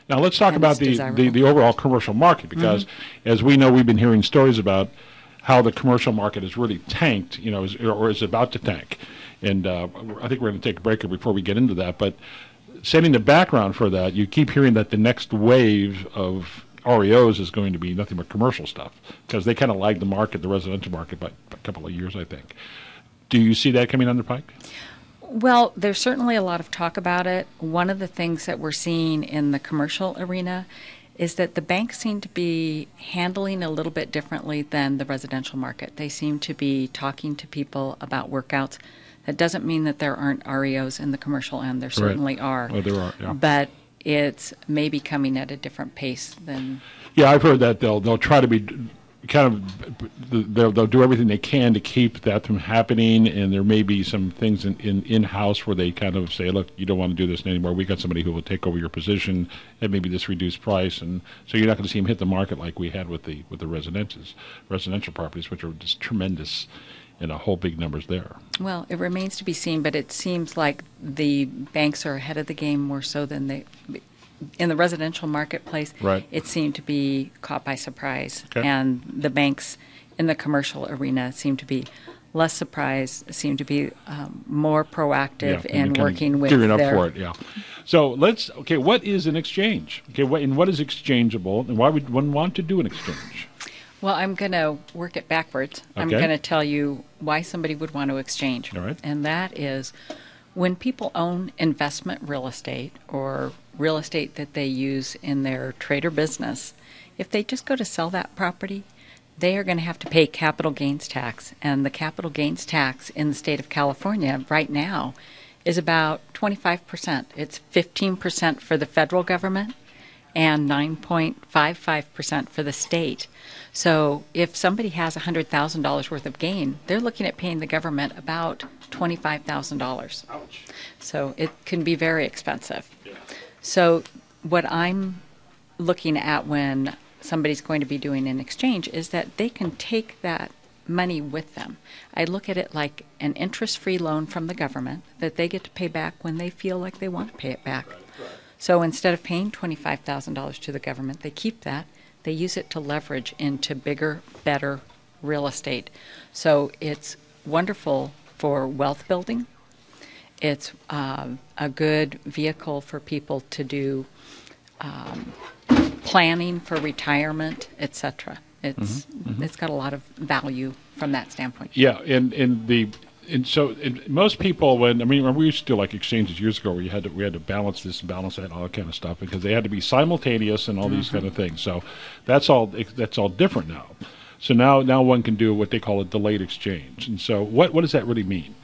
Now let's talk about the overall commercial market, because as we know, we've been hearing stories about how the commercial market has really tanked, or is about to tank. And I think we're going to take a break before we get into that. But setting the background for that, you keep hearing that the next wave of REOs is going to be nothing but commercial stuff, because they kind of lagged the residential market, by a couple of years, I think. Do you see that coming down the pike? Well, there's certainly a lot of talk about it. One of the things that we're seeing in the commercial arena is that the banks seem to be handling a little bit differently than the residential market. They seem to be talking to people about workouts. That doesn't mean that there aren't REOs in the commercial end. There certainly are. Oh, there are, yeah. But it's maybe coming at a different pace than... Yeah, I've heard that they'll try to be they'll do everything they can to keep that from happening, and there may be some things in-house where they kind of say, look, you don't want to do this anymore. We got somebody who will take over your position at maybe this reduced price, and so you're not going to see them hit the market like we had with the residential properties, which are just tremendous, whole big numbers there. Well, it remains to be seen, but it seems like the banks are ahead of the game more so than they... In the residential marketplace, right, it seemed to be caught by surprise. Okay. And the banks in the commercial arena seem to be less surprised, seem to be more proactive in working with gearing up for it, yeah. So what is an exchange? Okay, what is exchangeable, and why would one want to do an exchange? Well, I'm going to work it backwards. Okay. I'm going to tell you why somebody would want to exchange. All right. And that is when people own investment real estate or real estate that they use in their trade or business, if they just go to sell that property, they are going to have to pay capital gains tax. And the capital gains tax in the state of California right now is about 25%. It's 15% for the federal government and 9.55% for the state. So if somebody has $100,000 worth of gain, they're looking at paying the government about $25,000. Ouch. So it can be very expensive. Yeah. So what I'm looking at when somebody's going to be doing an exchange is that they can take that money with them. I look at it like an interest-free loan from the government that they get to pay back when they feel like they want to pay it back. Right. So instead of paying $25,000 to the government, they keep that. They use it to leverage into bigger, better real estate. So it's wonderful for wealth building. It's a good vehicle for people to do planning for retirement, etc. It's got a lot of value from that standpoint. Yeah, and so most people, when we used to do like exchanges years ago, where we had to balance this and balance that and all that kind of stuff, because they had to be simultaneous and all these kind of things. So that's all different now. So now one can do what they call a delayed exchange. And so what does that really mean?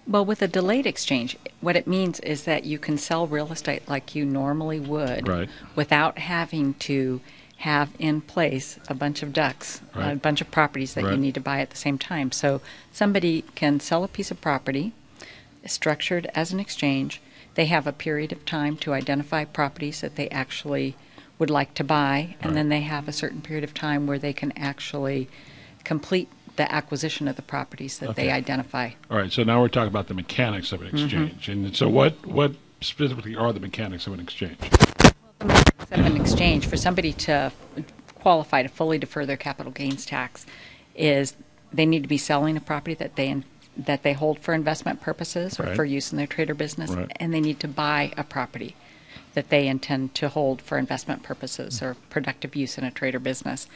Well, with a delayed exchange, what it means is that you can sell real estate like you normally would, right, without having to have in place a bunch of ducks, right, a bunch of properties that right, you need to buy at the same time. So somebody can sell a piece of property structured as an exchange. They have a period of time to identify properties that they actually would like to buy, and right, then they have a certain period of time where they can actually complete the acquisition of the properties that they identify. All right, so now we're talking about the mechanics of an exchange. And so what specifically are the mechanics of an exchange? The mechanics of an exchange, for somebody to qualify to fully defer their capital gains tax, is they need to be selling a property that they hold for investment purposes or right, for use in their trade or business, right, and they need to buy a property that they intend to hold for investment purposes or productive use in a trade or business.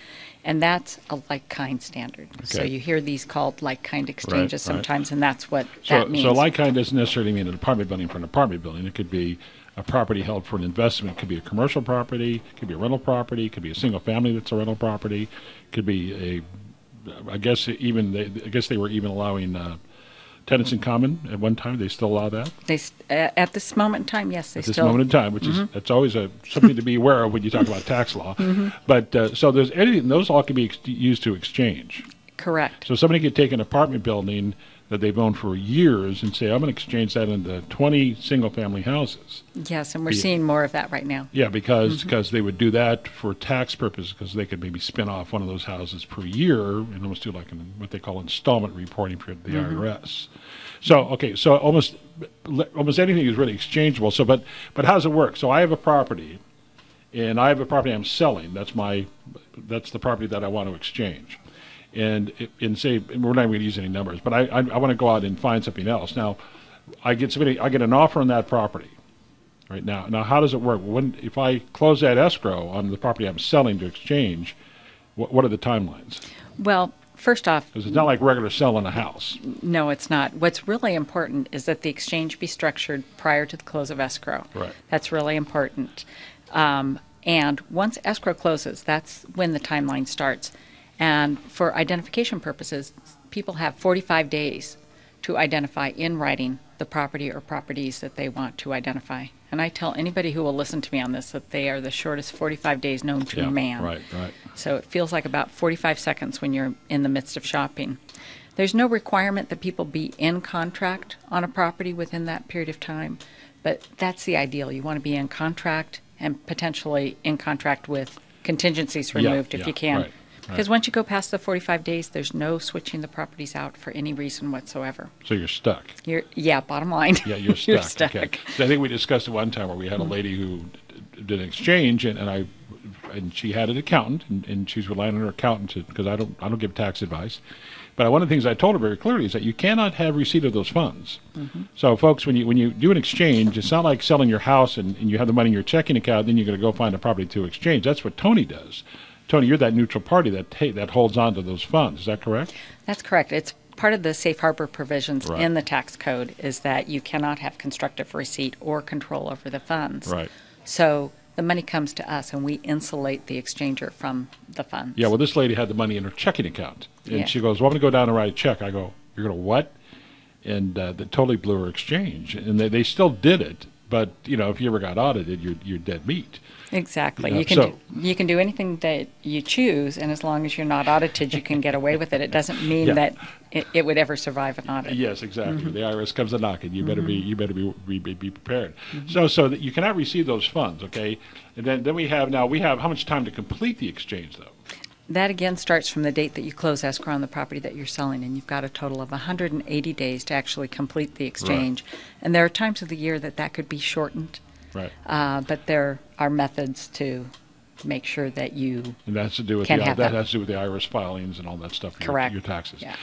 And that's a like-kind standard. Okay. So you hear these called like-kind exchanges right, sometimes, and that's what that means. So like-kind doesn't necessarily mean an apartment building for an apartment building. It could be a property held for an investment. It could be a commercial property. It could be a rental property. It could be a single family that's a rental property. It could be I guess they were even allowing tenants in common at one time. They still allow that? At this moment in time, yes, they still. At this moment in time, which is that's always something to be aware of when you talk about tax law. But so there's anything; those all can be used to exchange. Correct. So somebody could take an apartment building that they've owned for years and say, I'm going to exchange that into 20 single-family houses. Yes, and we're seeing more of that right now. Yeah, because they would do that for tax purposes, because they could maybe spin off one of those houses per year and almost do like what they call installment reporting for the IRS. So, so almost anything is really exchangeable. So, but how does it work? So I have a property, and I have a property I'm selling. That's the property that I want to exchange. And say, and we're not going to use any numbers, but I want to go out and find something else. Now, I get an offer on that property. Right now, how does it work? If I close that escrow on the property I'm selling to exchange, what are the timelines? Well, first off, because it's not like regular selling a house. No, it's not. What's really important is that the exchange be structured prior to the close of escrow. Right. That's really important. And once escrow closes, that's when the timeline starts. And for identification purposes, people have 45 days to identify in writing the property or properties that they want to identify. And I tell anybody who will listen to me on this that they are the shortest 45 days known to man. Right. So it feels like about 45 seconds when you're in the midst of shopping. There's no requirement that people be in contract on a property within that period of time, but that's the ideal. You want to be in contract and potentially in contract with contingencies removed if you can. Right. Because once you go past the 45 days, there's no switching the properties out for any reason whatsoever. So you're stuck. Bottom line. Yeah, you're stuck. You're stuck. Okay. So I think we discussed it one time where we had a lady who did an exchange, and she had an accountant, and she's relying on her accountant because I don't give tax advice. But one of the things I told her very clearly is that you cannot have receipt of those funds. Mm-hmm. So, folks, when you do an exchange, it's not like selling your house and you have the money in your checking account, then you're going to go find a property to exchange. That's what Tony does. Tony, you're that neutral party that holds on to those funds. Is that correct? That's correct. It's part of the safe harbor provisions in the tax code is that you cannot have constructive receipt or control over the funds. Right. So the money comes to us, and we insulate the exchanger from the funds. Yeah, well, this lady had the money in her checking account. And she goes, well, I'm going to go down and write a check. I go, you're going to what? And that totally blew her exchange. And they still did it. But, if you ever got audited, you're dead meat. Exactly. You can do anything that you choose, and as long as you're not audited, you can get away with it. It doesn't mean that it would ever survive an audit. Yes, exactly. Mm-hmm. The IRS comes a knocking. You better be prepared. Mm-hmm. So that you cannot receive those funds. Okay, and then we have how much time to complete the exchange though? That again starts from the date that you close escrow on the property that you're selling, and you've got a total of 180 days to actually complete the exchange. Right. And there are times of the year that could be shortened. Right. But there are methods to make sure that you and that has to do with can that have that. has to do with the IRS filings and all that stuff. Correct. Your taxes. Yeah.